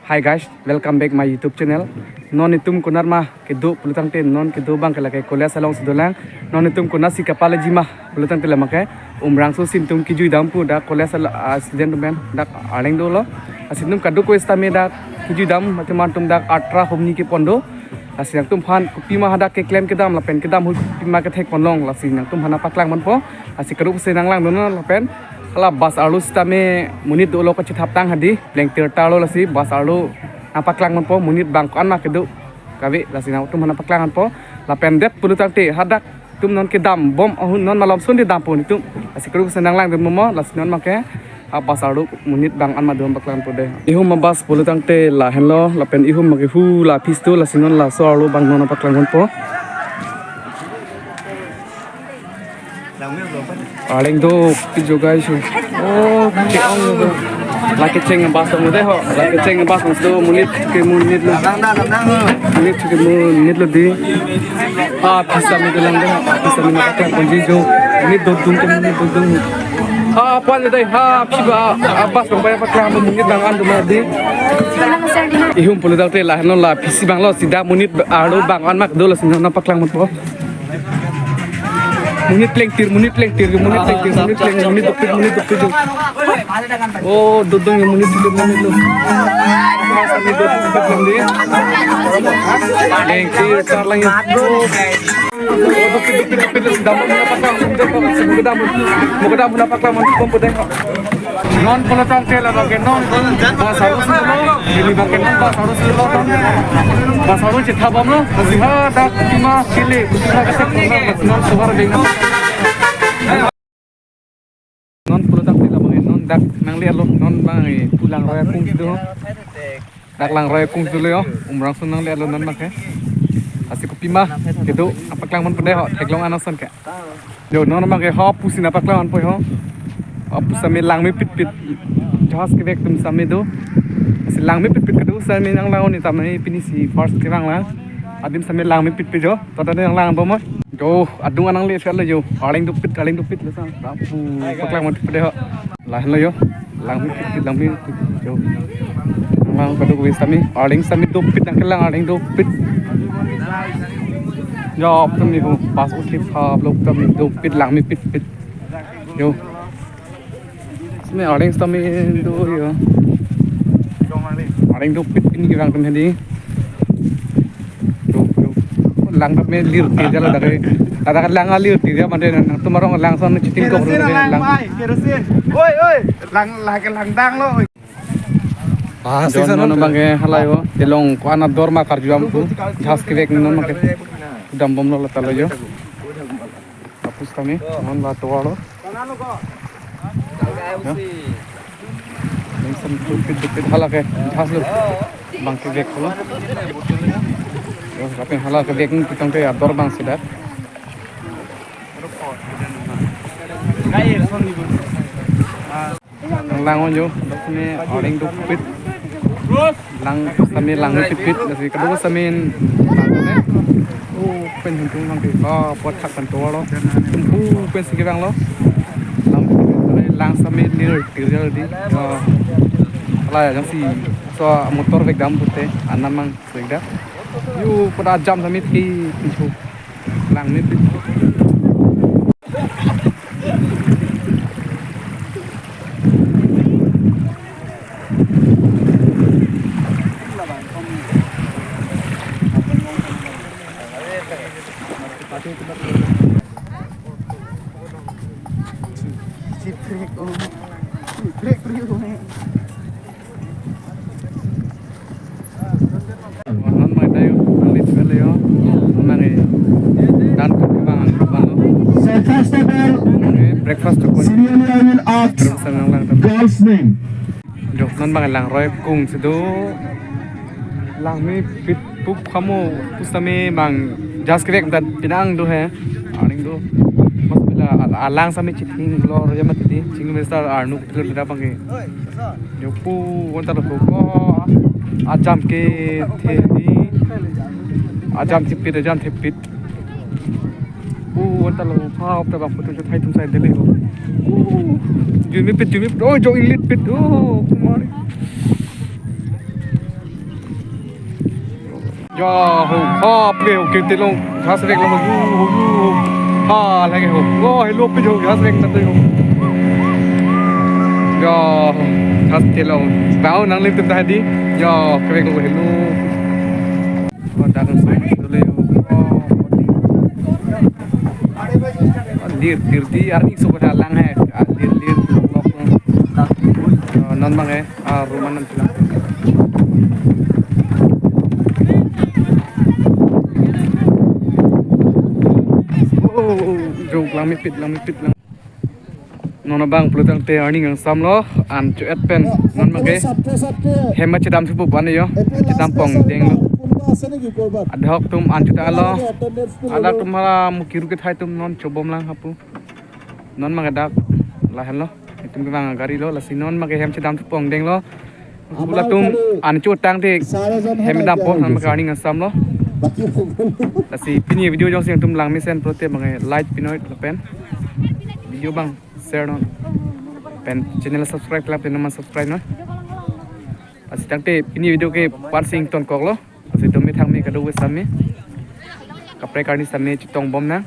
Hi guys, welcome back my YouTube channel. Non itum kunar mah kedu pelutang te non kedu bang kala kai kolya salong sedolang. Non itum kunar si kapala jima pelutang te lamake umrang so sim tum kijui dampu da kolya sal student men dak areng dolo. Asinum kadu ko istame dak kijui dam macam tum dak atra homni ke pondo. Asin tum phan kupi mah dak ke claim ke dam lapen ke dam hu pima ke thek ponlong lasin tum hana paklang man po. Asik kadu senang lang dono lapen Ala bas alu stame munit dulu kecil tang hadi blank tirtalo lasi bas alu apa kelangan po munit bangkuan mah kedu kawi lasi na tum mana paklangan po la pendet pulu tangte hadak tum non ke dam bom non malam sun di dam po itu asi kedu senang lang demo lasi non make bas alu munit bang an ma dum paklangan po de ihum mabas pulu tangte la hello la pen ihum make hu la pistu lasi non la so alu bang non paklangan po Aling do video guys. Oh, ke ong do. Laki ceng bas mo de ho. Laki ceng bas mo do munit ke munit lo. Munit ke munit lo di. Pisa mi lang de. Pisa mi na ka konji jo. Munit do dum ke munit do dum. Pa le dai piba bas mo ba pa mo munit bang an do ma di. Ihum pulu dal te la non la pisi bang lo sida munit alo bang an mak do lo sin na paklang mo po. Munit lengtir jo. Munit dokter jo. Oh, dodong yang munit lo. Masa ni dodong dia. Lengtir tar lagi. Oh, dokter dapat napaklang muka napaklang mampu deh. Non pelatang tela bagai non bas harus lo. Ini bagai non bas harus lo non. Bas harus cita bom lo. Ziha dak lima kili. Ziha kasih non suara dengan. Non pelatang tela bagai non dak nang lihat lo non bagai pulang raya kung itu. Dak lang raya kung itu lo yo. Umrang sun nang lihat lo non bagai. Asik kopi mah gitu. Apa kelangan pendeh ho. Teklong anasan ke. Yo non bagai hop pusin apa kelangan poi ho. Apu sami lang mi pit jahas ke vek tum sami do si lang mi pit kadu sami nang lang ni tamai pinisi first ke lang adim sami lang mi pit jo tada nang lang bomo jo adung anang le fel jo aling du pit le sang apu paklang mon pit ho lah lo yo lang mi pit jo lang kadu ko sami aling sami du pit nang lang aling du pit jo tum ni ho pas utlip ha blok tum ni du pit lang mi pit jo Ini orang sami do ya. Orang do pit ini kirang tem hadi. Do. Lang me lir ti jala dare. Ada lang lir ti ya mande tumarong lang son chiting ko lang. Oi. Lang dang lo. Jono bange halayo. Telong ko ana dorma karjuam ku. Jas ke vek non make. Dam bom lo talo yo. Apus kami non la toalo. Yang sem dupit halak ke khas lu bang ke vek lo yo kape halak ke vek ni kitang te ador bang sidar lang on yo dokne oring dupit lang sami lang dupit nasi kadu samin ne pen huntung lang ke pot thak kan to lo pen sigi bang lo lang sami lir tirjal di ala yang si so motor vek dam pute anamang segda yu pada jam sami ti pichu lang ni pi breakfast to kun girl's name. Jok non bang lang roy kung sedo lang mi pit pup kamu pustame bang jas krek dan pinang do he aning do mas bila alang sami chiting lor yamat di ching mesar arnu kutel bida bange yopu wontar ko ajam ke the di ajam tipit ajam tipit wontar lo phao ta bang photo jo thai tum sai dele ho jumi pit oh jo ilit pit oh kumari yo ho ha peo ke te long khas rek lo hu hu ha la ke ho go he lo pe jo khas rek na te ho yo khas te long bao nang lim tum ta di yo ke rek lo he lo ko ta kan so le lir lir di arni so ko lang hai lir lir lok non bang hai rumah nan tilang rung lang mipit lang nona bang pelutang te earning ang samlo an chu at pen non mage hema chedam supu pan yo chedam pong deng lo adhok tum an chu ta lo ala tum hala mukiru ke thai tum non chobom lang hapu non mage dak la hen lo tum bang gari lo la sinon mage hem chedam pong deng lo pula tum an chu tang te hem dam pong non mage earning ang samlo si pini video jong sing tum lang misen prote mangai like pinoit pen video bang share non pen channel subscribe klap teman subscribe no asi tangte pini video ke pan sing ton kok lo asi tum mi thang mi kadu we sami kapre karni sami chitong bom na